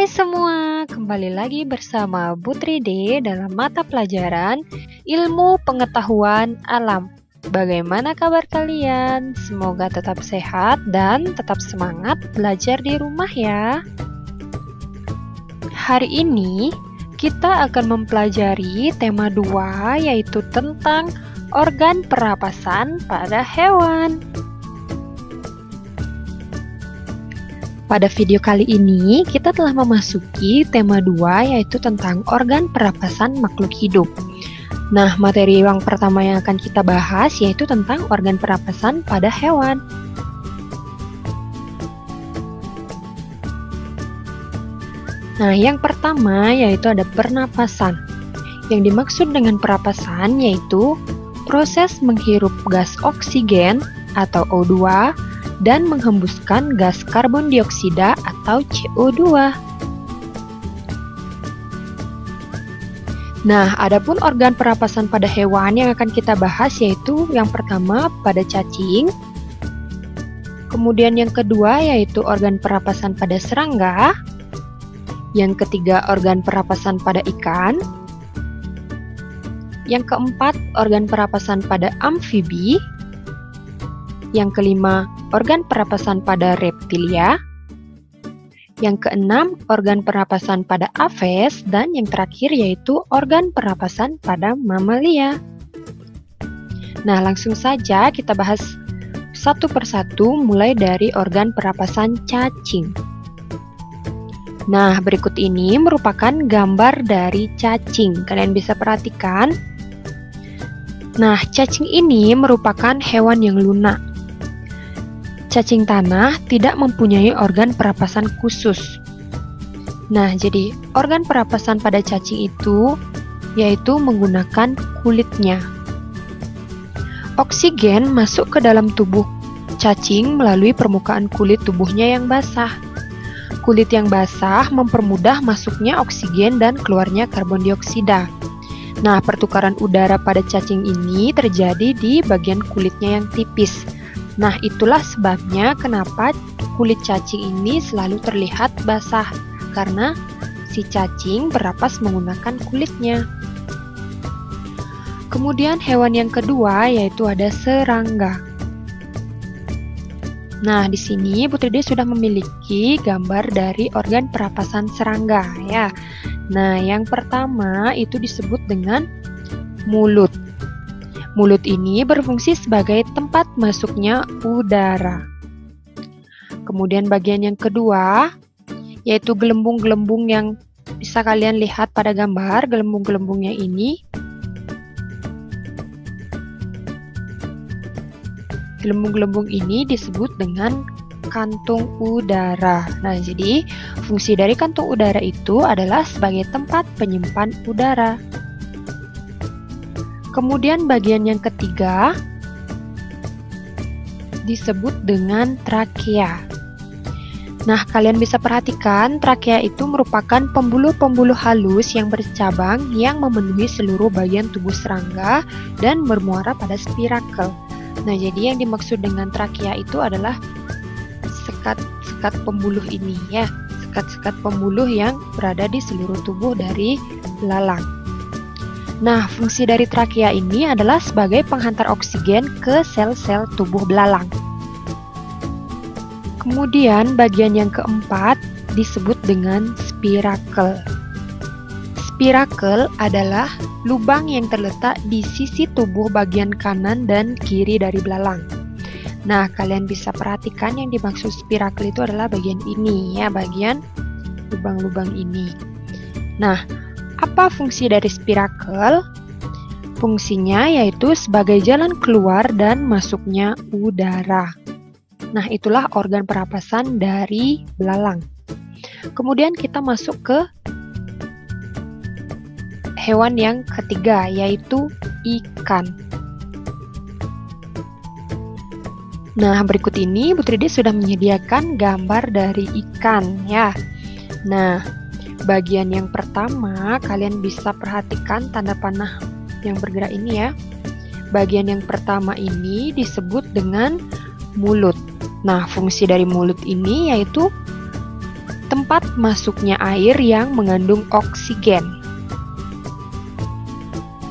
Hai semua, kembali lagi bersama Putri D dalam mata pelajaran Ilmu Pengetahuan Alam. Bagaimana kabar kalian? Semoga tetap sehat dan tetap semangat belajar di rumah ya. Hari ini kita akan mempelajari tema 2 yaitu tentang organ pernapasan pada hewan. Pada video kali ini, kita telah memasuki tema 2 yaitu tentang organ pernapasan makhluk hidup. Nah, materi yang pertama yang akan kita bahas yaitu tentang organ pernapasan pada hewan. Nah, yang pertama yaitu ada pernapasan. Yang dimaksud dengan pernapasan yaitu proses menghirup gas oksigen atau O2 dan menghembuskan gas karbon dioksida atau CO2. Nah, adapun organ pernapasan pada hewan yang akan kita bahas yaitu yang pertama pada cacing, kemudian yang kedua yaitu organ pernapasan pada serangga, yang ketiga organ pernapasan pada ikan, yang keempat organ pernapasan pada amfibi, yang kelima, organ pernapasan pada reptilia. Yang keenam, organ pernapasan pada aves. Dan yang terakhir yaitu organ pernapasan pada mamalia. Nah, langsung saja kita bahas satu persatu mulai dari organ pernapasan cacing. Nah, berikut ini merupakan gambar dari cacing. Kalian bisa perhatikan. Nah, cacing ini merupakan hewan yang lunak. Cacing tanah tidak mempunyai organ pernapasan khusus. Nah, jadi organ pernapasan pada cacing itu yaitu menggunakan kulitnya. Oksigen masuk ke dalam tubuh cacing melalui permukaan kulit tubuhnya yang basah. Kulit yang basah mempermudah masuknya oksigen dan keluarnya karbon dioksida. Nah, pertukaran udara pada cacing ini terjadi di bagian kulitnya yang tipis. Nah, itulah sebabnya kenapa kulit cacing ini selalu terlihat basah, karena si cacing bernapas menggunakan kulitnya. Kemudian hewan yang kedua yaitu ada serangga. Nah, di sini Putri D sudah memiliki gambar dari organ pernapasan serangga ya. Nah, yang pertama itu disebut dengan mulut. Mulut ini berfungsi sebagai tempat masuknya udara. Kemudian bagian yang kedua, yaitu gelembung-gelembung yang bisa kalian lihat pada gambar. Gelembung-gelembungnya ini. Gelembung-gelembung ini disebut dengan kantung udara. Nah, jadi fungsi dari kantung udara itu adalah sebagai tempat penyimpan udara. Kemudian bagian yang ketiga disebut dengan trakea. Nah, kalian bisa perhatikan trakea itu merupakan pembuluh-pembuluh halus yang bercabang yang memenuhi seluruh bagian tubuh serangga dan bermuara pada spirakel. Nah, jadi yang dimaksud dengan trakea itu adalah sekat-sekat pembuluh ini ya, sekat-sekat pembuluh yang berada di seluruh tubuh dari belalang. Nah, fungsi dari trakea ini adalah sebagai penghantar oksigen ke sel-sel tubuh belalang. Kemudian bagian yang keempat disebut dengan spirakel. Spirakel adalah lubang yang terletak di sisi tubuh bagian kanan dan kiri dari belalang. Nah, kalian bisa perhatikan yang dimaksud spirakel itu adalah bagian ini ya, bagian lubang-lubang ini. Nah, apa fungsi dari spirakel? Fungsinya yaitu sebagai jalan keluar dan masuknya udara. Nah, itulah organ pernapasan dari belalang. Kemudian kita masuk ke hewan yang ketiga, yaitu ikan. Nah, berikut ini Putri D sudah menyediakan gambar dari ikan ya. Nah, bagian yang pertama, kalian bisa perhatikan tanda panah yang bergerak ini ya. Bagian yang pertama ini disebut dengan mulut. Nah, fungsi dari mulut ini yaitu tempat masuknya air yang mengandung oksigen.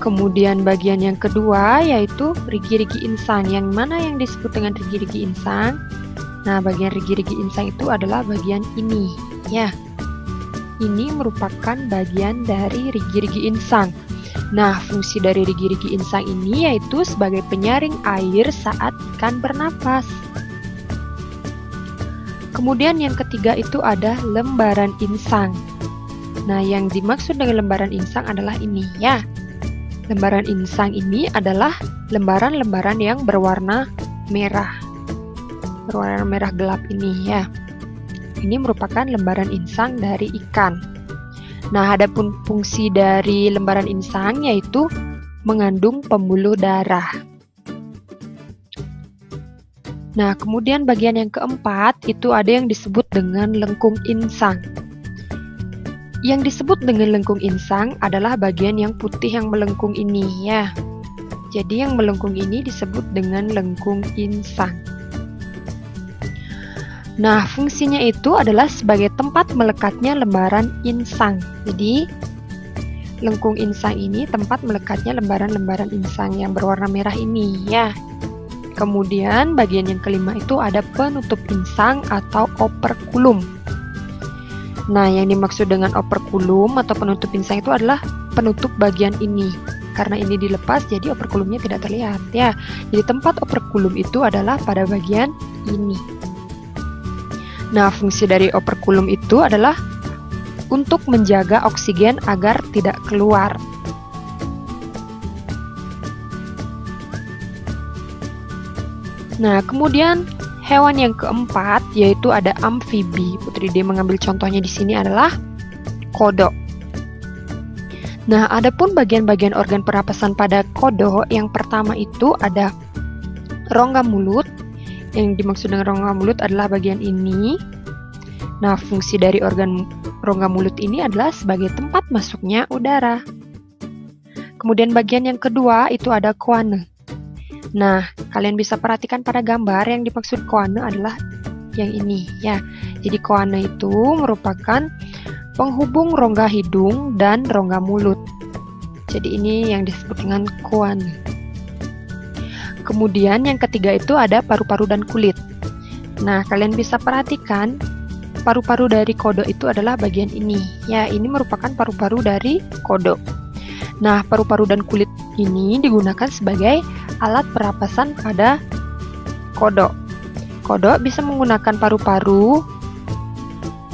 Kemudian bagian yang kedua yaitu rigi-rigi insang. Yang mana yang disebut dengan rigi-rigi insang? Nah, bagian rigi-rigi insang itu adalah bagian ini, ya. Ini merupakan bagian dari rigi-rigi insang. Nah, fungsi dari rigi-rigi insang ini yaitu sebagai penyaring air saat ikan bernapas. Kemudian yang ketiga itu ada lembaran insang. Nah, yang dimaksud dengan lembaran insang adalah ini, ya. Lembaran insang ini adalah lembaran-lembaran yang berwarna merah. Berwarna merah gelap ini, ya. Ini merupakan lembaran insang dari ikan. Nah, adapun fungsi dari lembaran insang yaitu mengandung pembuluh darah. Nah, kemudian bagian yang keempat itu ada yang disebut dengan lengkung insang. Yang disebut dengan lengkung insang adalah bagian yang putih yang melengkung ini, ya. Jadi yang melengkung ini disebut dengan lengkung insang. Nah, fungsinya itu adalah sebagai tempat melekatnya lembaran insang. Jadi, lengkung insang ini tempat melekatnya lembaran-lembaran insang yang berwarna merah ini, ya. Kemudian bagian yang kelima itu ada penutup insang atau operkulum. Nah, yang dimaksud dengan operkulum atau penutup insang itu adalah penutup bagian ini. Karena ini dilepas, jadi operkulumnya tidak terlihat, ya. Jadi tempat operkulum itu adalah pada bagian ini. Nah, fungsi dari operkulum itu adalah untuk menjaga oksigen agar tidak keluar. Nah, kemudian hewan yang keempat yaitu ada amfibi. Putri D mengambil contohnya di sini adalah kodok. Nah, adapun bagian-bagian organ pernapasan pada kodok, yang pertama itu ada rongga mulut. Yang dimaksud dengan rongga mulut adalah bagian ini. Nah, fungsi dari organ rongga mulut ini adalah sebagai tempat masuknya udara. Kemudian bagian yang kedua itu ada koane. Nah, kalian bisa perhatikan pada gambar yang dimaksud koane adalah yang ini, ya. Jadi koane itu merupakan penghubung rongga hidung dan rongga mulut. Jadi ini yang disebut dengan koane. Kemudian yang ketiga itu ada paru-paru dan kulit. Nah, kalian bisa perhatikan paru-paru dari kodok itu adalah bagian ini. Ya, ini merupakan paru-paru dari kodok. Nah, paru-paru dan kulit ini digunakan sebagai alat pernapasan pada kodok. Kodok bisa menggunakan paru-paru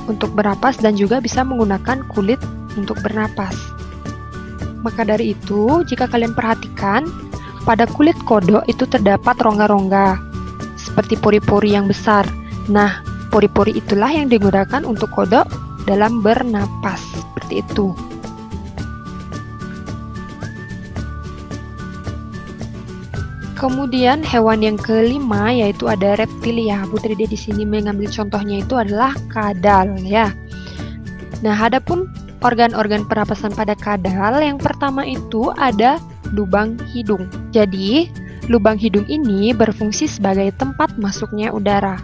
untuk bernapas dan juga bisa menggunakan kulit untuk bernapas. Maka dari itu, jika kalian perhatikan, pada kulit kodok itu terdapat rongga-rongga seperti pori-pori yang besar. Nah, pori-pori itulah yang digunakan untuk kodok dalam bernapas. Seperti itu. Kemudian hewan yang kelima yaitu ada reptilia. Putri D di sini mengambil contohnya itu adalah kadal, ya. Nah, adapun organ-organ pernapasan pada kadal, yang pertama itu ada lubang hidung. Jadi, lubang hidung ini berfungsi sebagai tempat masuknya udara.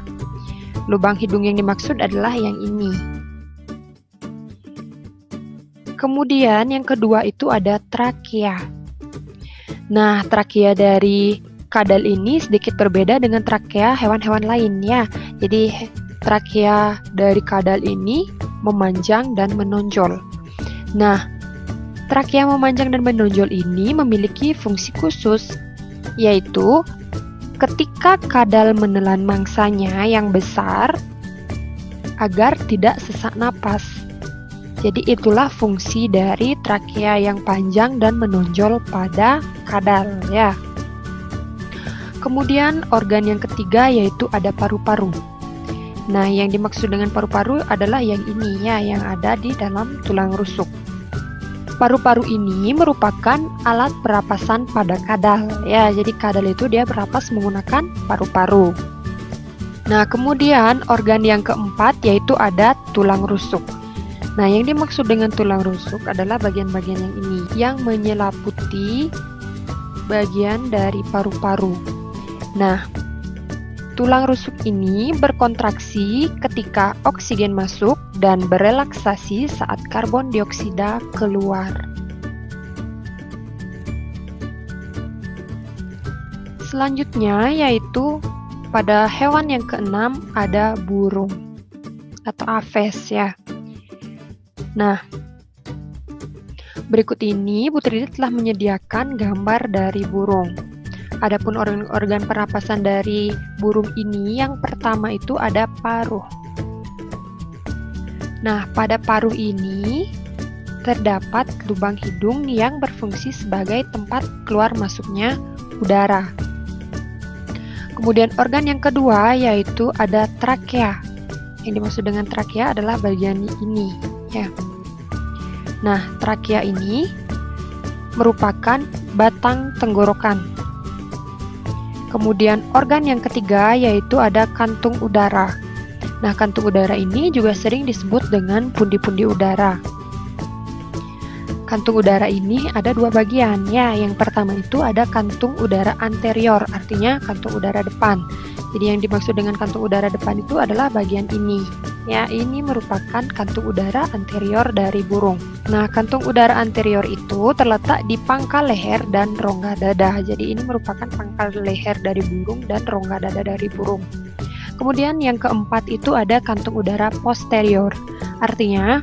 Lubang hidung yang dimaksud adalah yang ini. Kemudian yang kedua itu ada trakea. Nah, trakea dari kadal ini sedikit berbeda dengan trakea hewan-hewan lain, ya. Jadi, trakea dari kadal ini memanjang dan menonjol. Nah, trakea memanjang dan menonjol ini memiliki fungsi khusus, yaitu ketika kadal menelan mangsanya yang besar agar tidak sesak napas. Jadi itulah fungsi dari trakea yang panjang dan menonjol pada kadal, ya. Kemudian organ yang ketiga yaitu ada paru-paru. Nah, yang dimaksud dengan paru-paru adalah yang ini, ya, yang ada di dalam tulang rusuk. Paru-paru ini merupakan alat pernapasan pada kadal, ya. Jadi kadal itu dia bernapas menggunakan paru-paru. Nah, kemudian organ yang keempat yaitu ada tulang rusuk. Nah, yang dimaksud dengan tulang rusuk adalah bagian-bagian yang ini, yang menyelimuti bagian dari paru-paru. Nah, Tulang rusuk ini berkontraksi ketika oksigen masuk dan berelaksasi saat karbon dioksida keluar. Selanjutnya yaitu pada hewan yang keenam ada burung atau aves ya. Nah, berikut ini Bu Tridi telah menyediakan gambar dari burung. Adapun organ pernapasan dari burung ini yang pertama itu ada paruh. Nah, pada paruh ini terdapat lubang hidung yang berfungsi sebagai tempat keluar masuknya udara. Kemudian organ yang kedua yaitu ada trakea. Yang dimaksud dengan trakea adalah bagian ini ya. Nah, trakea ini merupakan batang tenggorokan. Kemudian organ yang ketiga yaitu ada kantung udara. Nah, kantung udara ini juga sering disebut dengan pundi-pundi udara. Kantung udara ini ada dua bagian ya. Yang pertama itu ada kantung udara anterior, artinya kantung udara depan. Jadi yang dimaksud dengan kantung udara depan itu adalah bagian ini. Ya, ini merupakan kantung udara anterior dari burung. Nah, kantung udara anterior itu terletak di pangkal leher dan rongga dada. Jadi ini merupakan pangkal leher dari burung dan rongga dada dari burung. Kemudian yang keempat itu ada kantung udara posterior. Artinya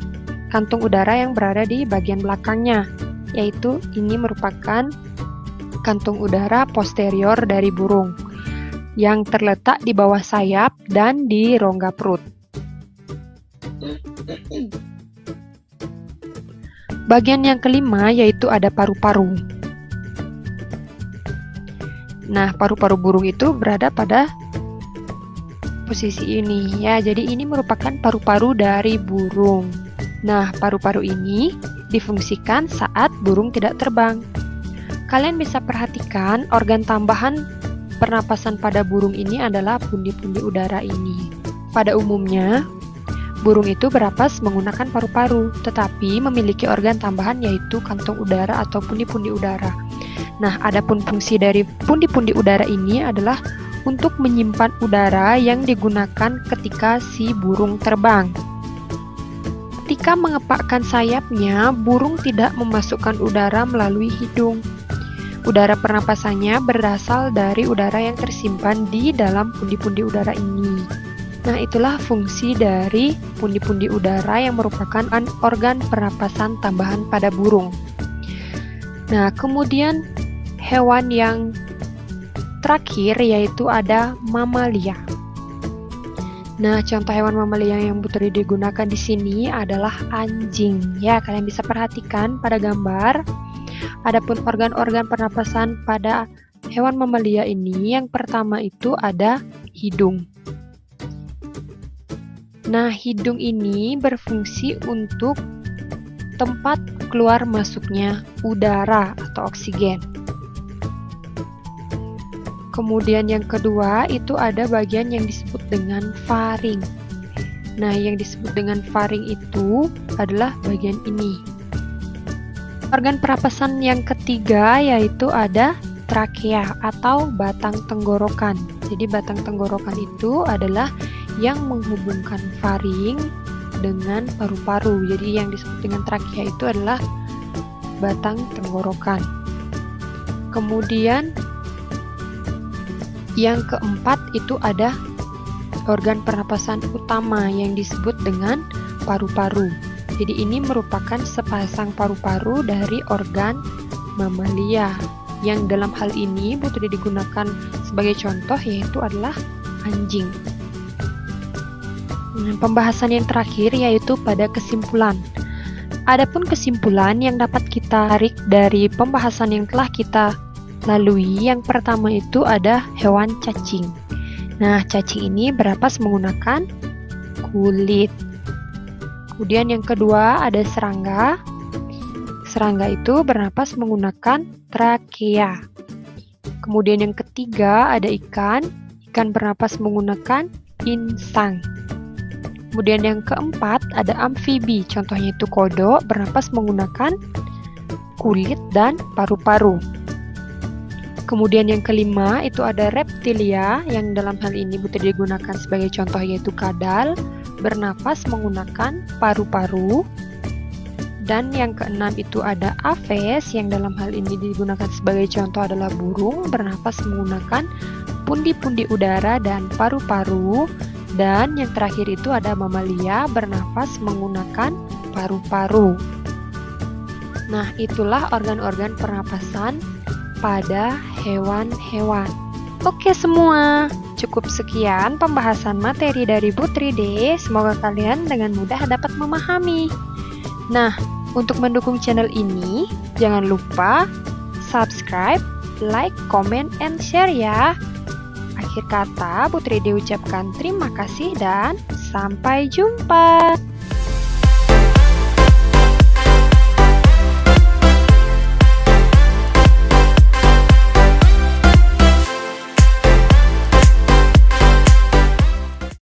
kantung udara yang berada di bagian belakangnya, yaitu ini merupakan kantung udara posterior dari burung yang terletak di bawah sayap dan di rongga perut. Bagian yang kelima yaitu ada paru-paru. Nah, paru-paru burung itu berada pada posisi ini ya. Jadi ini merupakan paru-paru dari burung. Nah, paru-paru ini difungsikan saat burung tidak terbang. Kalian bisa perhatikan organ tambahan pernapasan pada burung ini adalah pundi-pundi udara ini. Pada umumnya, burung itu bernapas menggunakan paru-paru, tetapi memiliki organ tambahan yaitu kantung udara atau pundi-pundi udara. Nah, adapun fungsi dari pundi-pundi udara ini adalah untuk menyimpan udara yang digunakan ketika si burung terbang. Ketika mengepakkan sayapnya, burung tidak memasukkan udara melalui hidung. Udara pernapasannya berasal dari udara yang tersimpan di dalam pundi-pundi udara ini. Nah, itulah fungsi dari pundi-pundi udara yang merupakan organ pernapasan tambahan pada burung. Nah, kemudian hewan yang terakhir yaitu ada mamalia. Nah, contoh hewan mamalia yang Bu Tridi digunakan di sini adalah anjing. Ya, kalian bisa perhatikan pada gambar. Adapun organ-organ pernapasan pada hewan mamalia ini, yang pertama itu ada hidung. Nah, hidung ini berfungsi untuk tempat keluar masuknya udara atau oksigen. Kemudian yang kedua itu ada bagian yang disebut dengan faring. Nah, yang disebut dengan faring itu adalah bagian ini. Organ pernapasan yang ketiga yaitu ada trakea atau batang tenggorokan. Jadi batang tenggorokan itu adalah yang menghubungkan faring dengan paru-paru. Jadi yang disebut dengan trakea itu adalah batang tenggorokan. Kemudian yang keempat itu ada organ pernapasan utama yang disebut dengan paru-paru. Jadi ini merupakan sepasang paru-paru dari organ mamalia yang dalam hal ini Bu Tridi digunakan sebagai contoh yaitu adalah anjing. Pembahasan yang terakhir yaitu pada kesimpulan. Adapun kesimpulan yang dapat kita tarik dari pembahasan yang telah kita lalui, yang pertama itu ada hewan cacing. Nah, cacing ini bernapas menggunakan kulit. Kemudian yang kedua ada serangga. Serangga itu bernapas menggunakan trakea. Kemudian yang ketiga ada ikan. Ikan bernapas menggunakan insang. Kemudian yang keempat ada amfibi. Contohnya itu kodok bernapas menggunakan kulit dan paru-paru. Kemudian yang kelima itu ada reptilia, yang dalam hal ini Putri digunakan sebagai contoh yaitu kadal, bernapas menggunakan paru-paru. Dan yang keenam itu ada aves, yang dalam hal ini digunakan sebagai contoh adalah burung, bernapas menggunakan pundi-pundi udara dan paru-paru. Dan yang terakhir itu ada mamalia, bernapas menggunakan paru-paru. Nah, itulah organ-organ pernapasan pada hewan-hewan. Oke semua, cukup sekian pembahasan materi dari Putri D. Semoga kalian dengan mudah dapat memahami. Nah, untuk mendukung channel ini, jangan lupa subscribe, like, comment, and share ya. Akhir kata, Putri D ucapkan terima kasih dan sampai jumpa.